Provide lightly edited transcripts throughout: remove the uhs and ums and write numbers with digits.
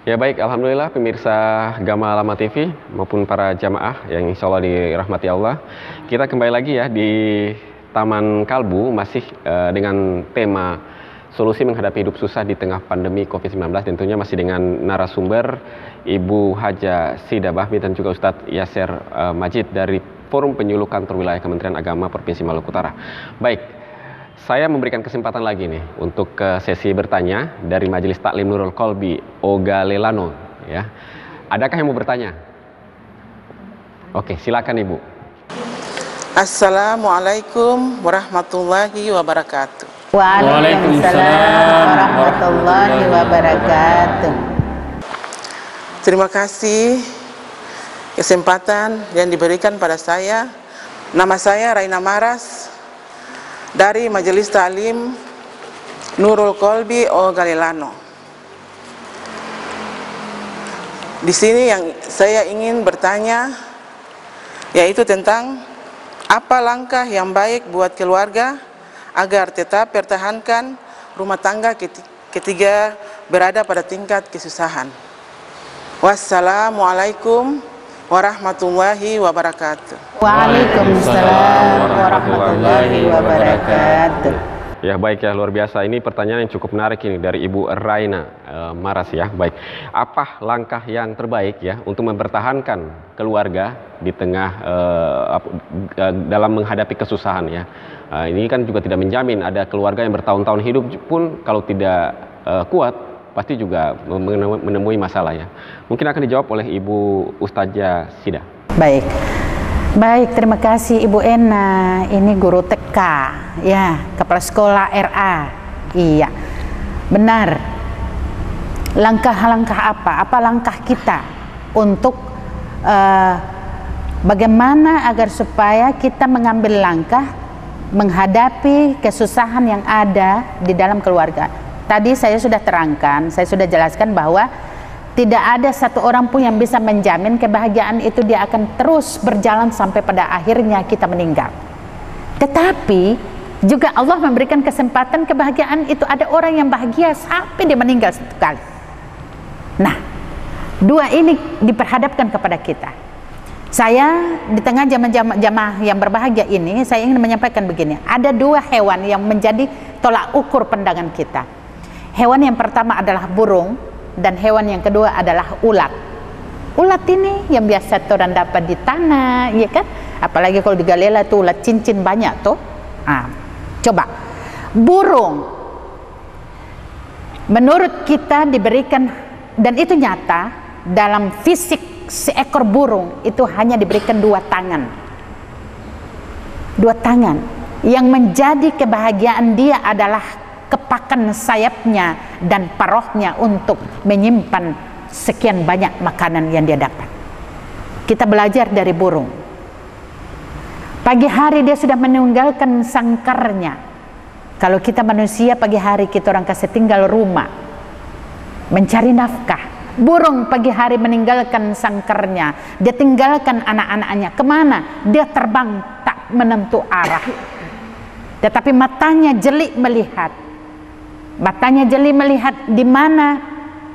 Ya baik, Alhamdulillah pemirsa Gama Lama TV maupun para jamaah yang insya Allah dirahmati Allah. Kita kembali lagi ya di Taman Kalbu masih dengan tema solusi menghadapi hidup susah di tengah pandemi COVID-19. Tentunya masih dengan narasumber Ibu Haja Sida Bahmi dan juga Ustadz Yasser Majid dari Forum Penyuluh Kantor Wilayah Kementerian Agama Provinsi Maluku Utara. Baik. Saya memberikan kesempatan lagi nih untuk sesi bertanya dari Majelis Taklim Nurul Qalbi Ogalelano ya. Adakah yang mau bertanya? Oke, silakan Ibu. Assalamualaikum warahmatullahi wabarakatuh. Waalaikumsalam warahmatullahi wabarakatuh. Terima kasih kesempatan yang diberikan pada saya. Nama saya Raina Maras dari Majelis Taklim Nurul Qalbi Ogalelano. Di sini yang saya ingin bertanya yaitu tentang apa langkah yang baik buat keluarga agar tetap pertahankan rumah tangga ketika berada pada tingkat kesusahan. Wassalamualaikum warahmatullahi wabarakatuh. Waalaikumsalam warahmatullahi wabarakatuh. Ya baik ya, luar biasa. Ini pertanyaan yang cukup menarik ini dari Ibu Raina Maras ya. Baik, apa langkah yang terbaik ya untuk mempertahankan keluarga di tengah dalam menghadapi kesusahan ya. Ini kan juga tidak menjamin, ada keluarga yang bertahun-tahun hidup pun kalau tidak kuat pasti juga menemui masalah ya. Mungkin akan dijawab oleh Ibu Ustazah Sida. Baik, terima kasih Ibu Ena. Ini guru TK, ya, kepala sekolah RA. Iya, benar. Langkah-langkah apa? Apa langkah kita untuk bagaimana agar supaya kita mengambil langkah menghadapi kesusahan yang ada di dalam keluarga? Tadi saya sudah terangkan, saya sudah jelaskan bahwa tidak ada satu orang pun yang bisa menjamin kebahagiaan itu dia akan terus berjalan sampai pada akhirnya kita meninggal. Tetapi juga Allah memberikan kesempatan kebahagiaan itu ada orang yang bahagia sampai dia meninggal satu kali. Nah, dua ini diperhadapkan kepada kita. Saya di tengah jamaah yang berbahagia ini, saya ingin menyampaikan begini. Ada dua hewan yang menjadi tolak ukur pandangan kita. Hewan yang pertama adalah burung dan hewan yang kedua adalah ulat. Ulat ini yang biasa orang dapat di tanah, ya kan? Apalagi kalau di Galela tuh ulat cincin banyak tuh. Coba burung, menurut kita diberikan, dan itu nyata dalam fisik seekor burung itu hanya diberikan dua tangan. Dua tangan. Yang menjadi kebahagiaan dia adalah kepakan sayapnya dan parohnya untuk menyimpan sekian banyak makanan yang dia dapat. Kita belajar dari burung. Pagi hari dia sudah meninggalkan sangkarnya. Kalau kita manusia pagi hari kita orang kasih tinggal rumah, mencari nafkah. Burung pagi hari meninggalkan sangkarnya, dia tinggalkan anak-anaknya. Kemana? Dia terbang tak menentu arah. Tetapi matanya jeli melihat. Matanya jeli melihat di mana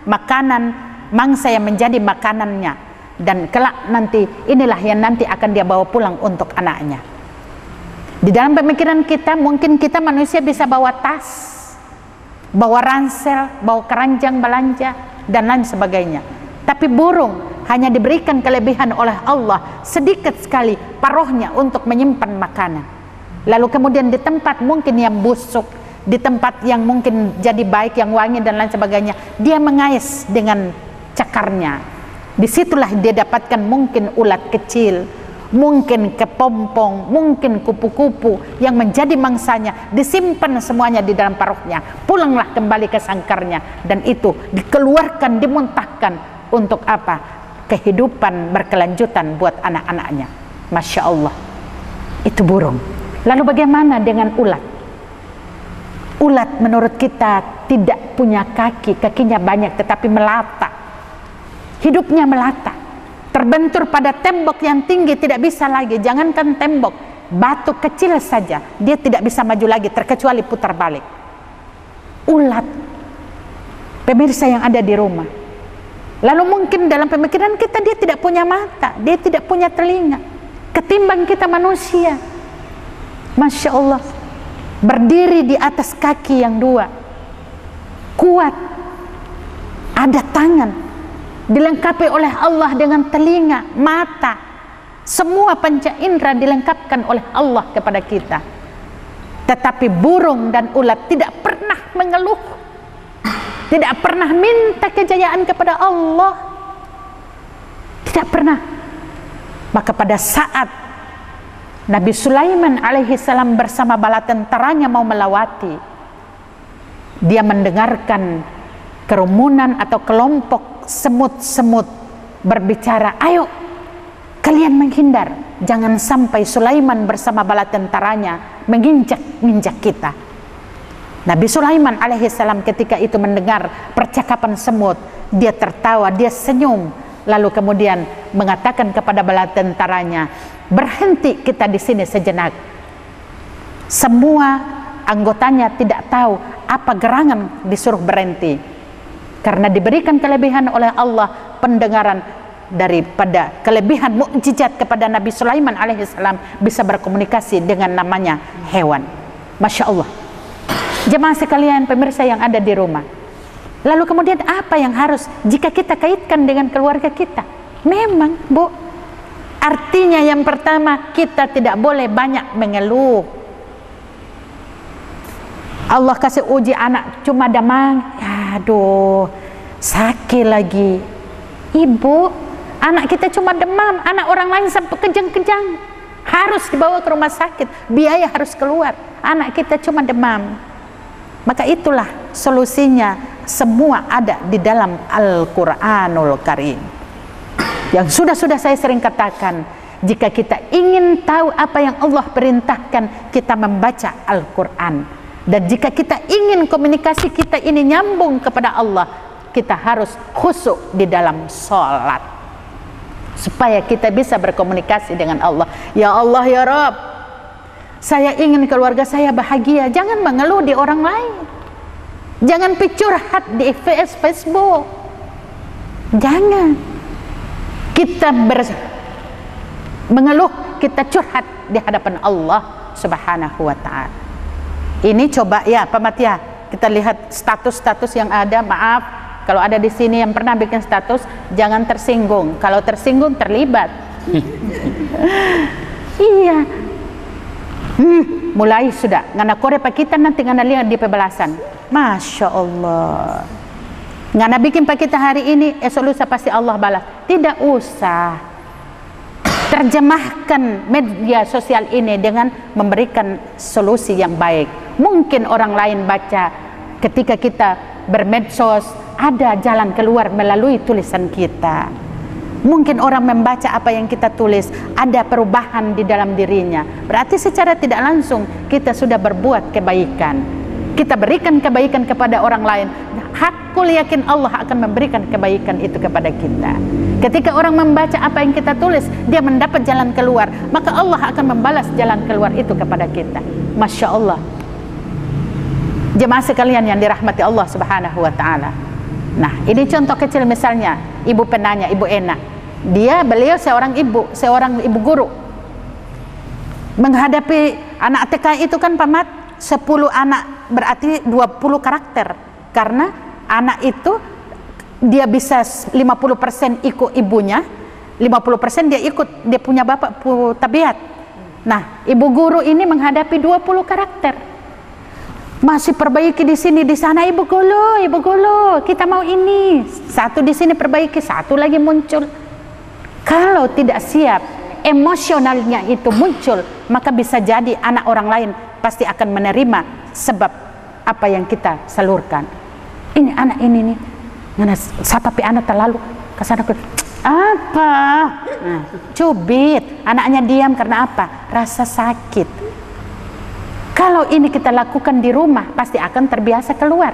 makanan mangsa yang menjadi makanannya, dan kelak nanti inilah yang nanti akan dia bawa pulang untuk anaknya. Di dalam pemikiran kita mungkin kita manusia bisa bawa tas, bawa ransel, bawa keranjang belanja dan lain sebagainya. Tapi burung hanya diberikan kelebihan oleh Allah sedikit sekali parohnya untuk menyimpan makanan. Lalu kemudian di tempat mungkin yang busuk, di tempat yang mungkin jadi baik, yang wangi dan lain sebagainya, dia mengais dengan cakarnya. Disitulah dia dapatkan mungkin ulat kecil, mungkin kepompong, mungkin kupu-kupu yang menjadi mangsanya, disimpan semuanya di dalam paruhnya. Pulanglah kembali ke sangkarnya, dan itu dikeluarkan, dimuntahkan untuk apa? Kehidupan berkelanjutan buat anak-anaknya. Masya Allah, itu burung. Lalu bagaimana dengan ulat? Ulat menurut kita tidak punya kaki, kakinya banyak tetapi melata. Hidupnya melata. Terbentur pada tembok yang tinggi tidak bisa lagi. Jangankan tembok, batu kecil saja dia tidak bisa maju lagi terkecuali putar balik. Ulat. Pemirsa yang ada di rumah, Lalu mungkin dalam pemikiran kita dia tidak punya mata, dia tidak punya telinga, ketimbang kita manusia. Masya Allah, berdiri di atas kaki yang dua, kuat, ada tangan, dilengkapi oleh Allah dengan telinga, mata, semua panca indera dilengkapkan oleh Allah kepada kita. Tetapi burung dan ulat tidak pernah mengeluh, tidak pernah minta kejayaan kepada Allah, tidak pernah. Maka pada saat Nabi Sulaiman alaihissalam bersama bala tentaranya mau melawati, dia mendengarkan kerumunan atau kelompok semut-semut berbicara, ayo kalian menghindar, jangan sampai Sulaiman bersama bala tentaranya menginjak-injak kita. Nabi Sulaiman alaihissalam ketika itu mendengar percakapan semut, dia tertawa, dia senyum, lalu kemudian mengatakan kepada bala tentaranya, berhenti kita di sini sejenak. Semua anggotanya tidak tahu apa gerangan disuruh berhenti, karena diberikan kelebihan oleh Allah pendengaran daripada kelebihan mukjizat kepada Nabi Sulaiman alaihissalam, bisa berkomunikasi dengan namanya hewan. Masya Allah. Jemaah sekalian, pemirsa yang ada di rumah, lalu kemudian apa yang harus jika kita kaitkan dengan keluarga kita? Memang Bu, artinya yang pertama, kita tidak boleh banyak mengeluh. Allah kasih uji anak cuma demam, aduh sakit lagi. Ibu, anak kita cuma demam, anak orang lain sampai kejang-kejang, harus dibawa ke rumah sakit, biaya harus keluar, anak kita cuma demam. Maka itulah solusinya, semua ada di dalam Al-Quranul Karim. Yang sudah saya sering katakan, jika kita ingin tahu apa yang Allah perintahkan, kita membaca Al-Quran. Dan jika kita ingin komunikasi kita ini nyambung kepada Allah, kita harus khusyuk di dalam sholat, supaya kita bisa berkomunikasi dengan Allah. Ya Allah, ya Rabb, saya ingin keluarga saya bahagia. Jangan mengeluh di orang lain, jangan curhat di Facebook, jangan. Kita mengeluh, kita curhat di hadapan Allah Subhanahu wa ta'ala. Ini coba ya Pak Matia, kita lihat status-status yang ada. Maaf kalau ada di sini yang pernah bikin status, jangan tersinggung. Kalau tersinggung terlibat. Iya. Mulai sudah ngana kore pak kita, nanti ngana lihat di pembalasan. Masya Allah, ngana bikin pak kita hari ini, esok lusa pasti Allah balas. Tidak usah. Terjemahkan media sosial ini dengan memberikan solusi yang baik. Mungkin orang lain baca ketika kita bermedsos, ada jalan keluar melalui tulisan kita. Mungkin orang membaca apa yang kita tulis, ada perubahan di dalam dirinya. Berarti secara tidak langsung kita sudah berbuat kebaikan. Kita berikan kebaikan kepada orang lain. Hakul yakin Allah akan memberikan kebaikan itu kepada kita. Ketika orang membaca apa yang kita tulis, dia mendapat jalan keluar, maka Allah akan membalas jalan keluar itu kepada kita. Masya Allah. Jemaah sekalian yang dirahmati Allah Subhanahu wa ta'ala. Nah, ini contoh kecil misalnya, ibu penanya, Ibu Ena. Beliau seorang ibu guru. Menghadapi anak TK itu kan Pak Mat, 10 anak berarti 20 karakter. Karena anak itu dia bisa 50% ikut ibunya, 50% dia ikut dia punya bapak tabiat. Nah, ibu guru ini menghadapi 20 karakter. Masih perbaiki di sini, di sana, ibu gulu, kita mau ini. Satu di sini perbaiki, satu lagi muncul. Kalau tidak siap, emosionalnya itu muncul, maka bisa jadi anak orang lain pasti akan menerima sebab apa yang kita salurkan. Ini anak ini nih, tapi anak terlalu kesana ke apa? Nah, cubit, anaknya diam karena apa? Rasa sakit. Kalau ini kita lakukan di rumah, pasti akan terbiasa keluar.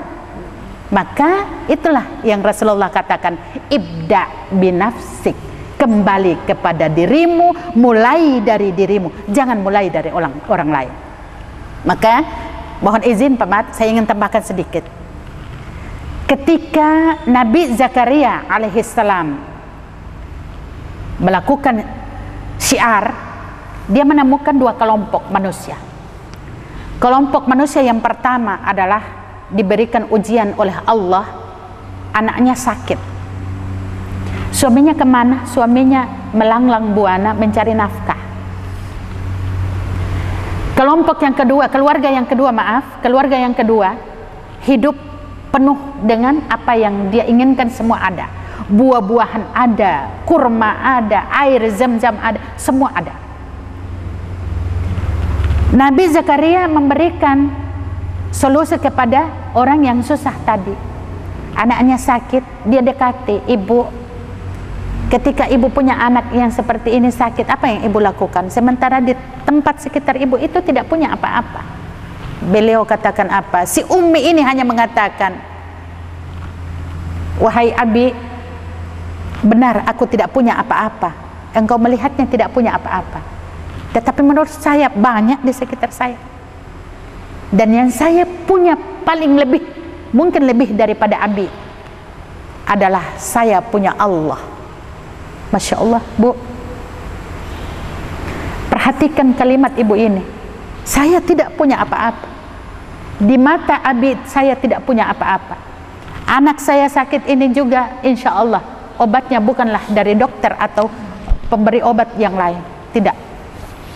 Maka itulah yang Rasulullah katakan, ibda binafsik, kembali kepada dirimu, mulai dari dirimu, jangan mulai dari orang lain. Maka mohon izin Pak Mat, saya ingin tambahkan sedikit. Ketika Nabi Zakaria alaihissalam melakukan syiar, dia menemukan dua kelompok manusia. Kelompok manusia yang pertama adalah diberikan ujian oleh Allah, anaknya sakit. Suaminya kemana? Suaminya melanglang buana mencari nafkah. Kelompok yang kedua, keluarga yang kedua hidup penuh dengan apa yang dia inginkan, semua ada. Buah-buahan ada, kurma ada, air zam-zam ada, semua ada. Nabi Zakaria memberikan solusi kepada orang yang susah tadi. Anaknya sakit, dia dekati ibu. Ketika ibu punya anak yang seperti ini sakit, apa yang ibu lakukan? Sementara di tempat sekitar ibu itu tidak punya apa-apa. Beliau katakan apa? Si Ummi ini hanya mengatakan, wahai Abi, benar aku tidak punya apa-apa. Engkau melihatnya tidak punya apa-apa, tetapi menurut saya banyak di sekitar saya. Dan yang saya punya paling lebih, mungkin lebih daripada Abi, adalah saya punya Allah. Masya Allah, Bu. Perhatikan kalimat ibu ini. Saya tidak punya apa-apa. Di mata Abi saya tidak punya apa-apa. Anak saya sakit ini juga, insya Allah obatnya bukanlah dari dokter atau pemberi obat yang lain, tidak.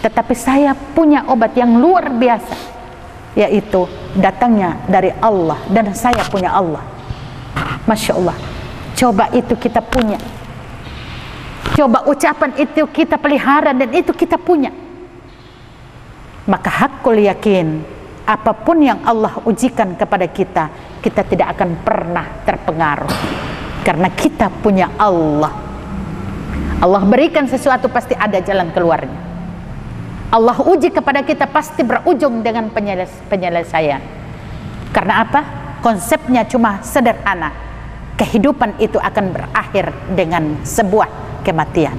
Tetapi saya punya obat yang luar biasa, yaitu datangnya dari Allah, dan saya punya Allah. Masya Allah. Coba itu kita punya. Coba ucapan itu kita pelihara, dan itu kita punya. Maka hakul yakin, apapun yang Allah ujikan kepada kita, kita tidak akan pernah terpengaruh, karena kita punya Allah. Allah berikan sesuatu pasti ada jalan keluarnya. Allah uji kepada kita pasti berujung dengan penyelesaian. Karena apa? Konsepnya cuma sederhana. Kehidupan itu akan berakhir dengan sebuah kematian.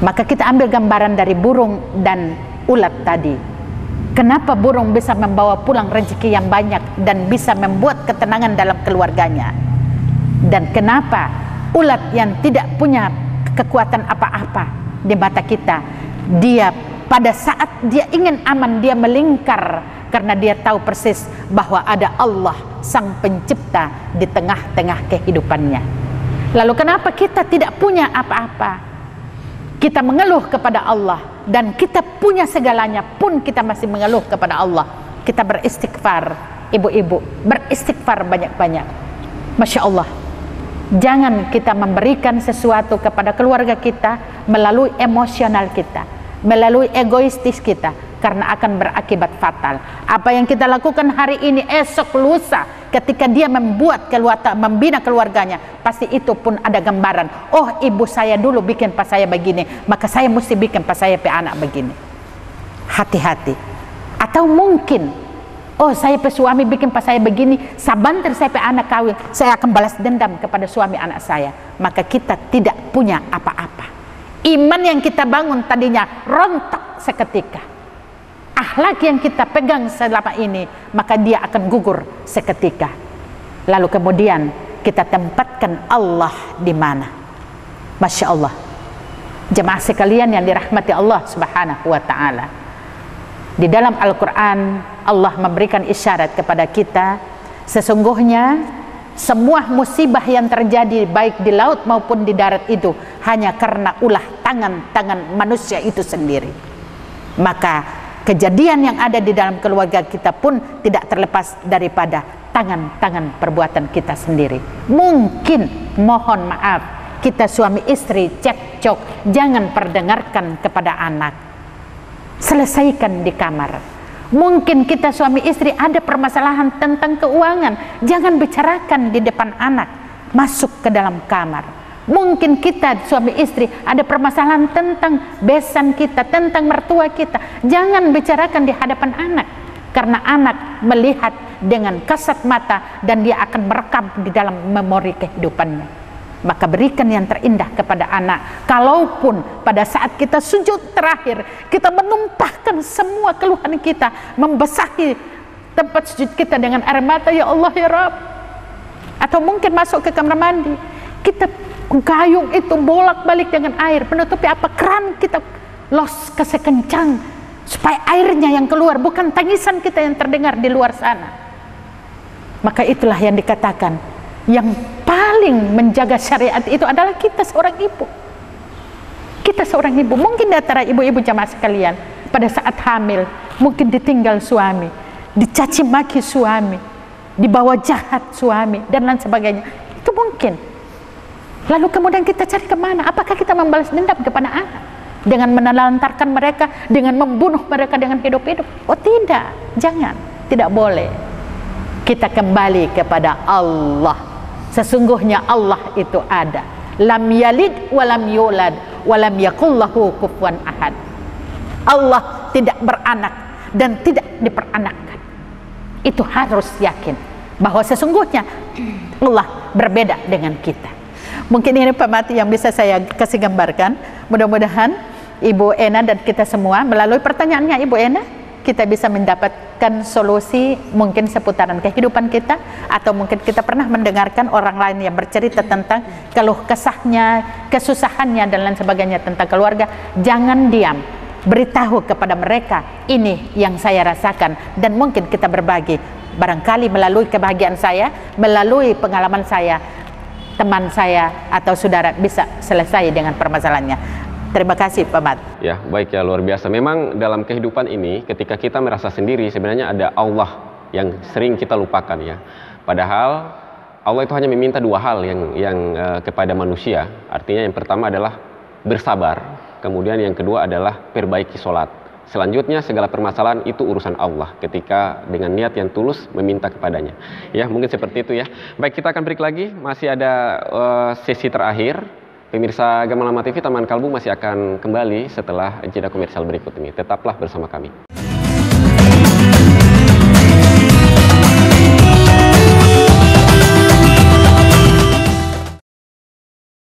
Maka kita ambil gambaran dari burung dan ulat tadi. Kenapa burung bisa membawa pulang rezeki yang banyak dan bisa membuat ketenangan dalam keluarganya? Dan kenapa ulat yang tidak punya kekuatan apa-apa di mata kita, dia pada saat dia ingin aman, dia melingkar, karena dia tahu persis bahwa ada Allah sang pencipta di tengah-tengah kehidupannya. Lalu kenapa kita tidak punya apa-apa? Kita mengeluh kepada Allah, dan kita punya segalanya pun kita masih mengeluh kepada Allah. Kita beristighfar, ibu-ibu, beristighfar banyak-banyak. Masya Allah. Jangan kita memberikan sesuatu kepada keluarga kita melalui emosional kita, melalui egoistis kita, karena akan berakibat fatal. Apa yang kita lakukan hari ini, esok lusa, ketika dia membuat membina keluarganya, pasti itu pun ada gambaran. Oh, ibu saya dulu bikin pas saya begini, maka saya mesti bikin pas saya pe anak begini. Hati-hati. Atau mungkin, oh saya pe suami bikin pas saya begini, sabanter saya pe anak kawin, saya akan balas dendam kepada suami anak saya. Maka kita tidak punya apa-apa. Iman yang kita bangun tadinya rontok seketika. Akhlak yang kita pegang selama ini, maka dia akan gugur seketika. Lalu kemudian kita tempatkan Allah di mana? Masya Allah. Jemaah sekalian yang dirahmati Allah Subhanahu wa ta'ala, di dalam Al-Quran Allah memberikan isyarat kepada kita, sesungguhnya semua musibah yang terjadi baik di laut maupun di darat itu hanya karena ulah tangan-tangan manusia itu sendiri. Maka kejadian yang ada di dalam keluarga kita pun tidak terlepas daripada tangan-tangan perbuatan kita sendiri. Mungkin, mohon maaf, kita suami istri cekcok, jangan perdengarkan kepada anak, selesaikan di kamar. Mungkin kita suami istri ada permasalahan tentang keuangan, jangan bicarakan di depan anak, masuk ke dalam kamar. Mungkin kita suami istri ada permasalahan tentang besan kita, tentang mertua kita, jangan bicarakan di hadapan anak, karena anak melihat dengan kasat mata dan dia akan merekam di dalam memori kehidupannya. Maka berikan yang terindah kepada anak. Kalaupun pada saat kita sujud terakhir, kita menumpahkan semua keluhan kita, membasahi tempat sujud kita dengan air mata, ya Allah ya Rabb, Atau mungkin masuk ke kamar mandi, kita gayung itu bolak-balik dengan air, menutupi apa? Keran kita los kesekencang supaya airnya yang keluar, bukan tangisan kita yang terdengar di luar sana. Maka itulah yang dikatakan, yang paling menjaga syariat itu adalah kita seorang ibu. Kita seorang ibu. Mungkin di antara ibu-ibu jamaah sekalian, pada saat hamil, mungkin ditinggal suami, dicaci maki suami, dibawa jahat suami, dan lain sebagainya. Itu mungkin. Lalu kemudian kita cari kemana? Apakah kita membalas dendam kepada anak? Dengan menelantarkan mereka, dengan membunuh mereka dengan hidup-hidup? Oh tidak, jangan. Tidak boleh. Kita kembali kepada Allah. Sesungguhnya Allah itu ada. Lam yalid walam yulad walam yakullahu kufuwan ahad. Allah tidak beranak dan tidak diperanakkan. Itu harus yakin bahwa sesungguhnya Allah berbeda dengan kita. Mungkin ini Pak Mati yang bisa saya kasih gambarkan. Mudah-mudahan Ibu Ena dan kita semua melalui pertanyaannya Ibu Ena, kita bisa mendapatkan solusi mungkin seputaran kehidupan kita, atau mungkin kita pernah mendengarkan orang lain yang bercerita tentang keluh kesahnya, kesusahannya dan lain sebagainya tentang keluarga. Jangan diam, beritahu kepada mereka, ini yang saya rasakan, dan mungkin kita berbagi. Barangkali melalui kebahagiaan saya, melalui pengalaman saya, teman saya atau saudara bisa selesai dengan permasalahannya. Terima kasih Pak Mat. Ya, baik ya, luar biasa. Memang dalam kehidupan ini, ketika kita merasa sendiri, sebenarnya ada Allah yang sering kita lupakan ya. Padahal Allah itu hanya meminta dua hal yang kepada manusia. Artinya yang pertama adalah bersabar, kemudian yang kedua adalah perbaiki sholat. Selanjutnya segala permasalahan itu urusan Allah ketika dengan niat yang tulus meminta kepadanya. Ya, mungkin seperti itu ya. Baik, kita akan break lagi. Masih ada sesi terakhir. Pemirsa Gamalama TV, Taman Kalbu masih akan kembali setelah jeda komersial berikut ini. Tetaplah bersama kami.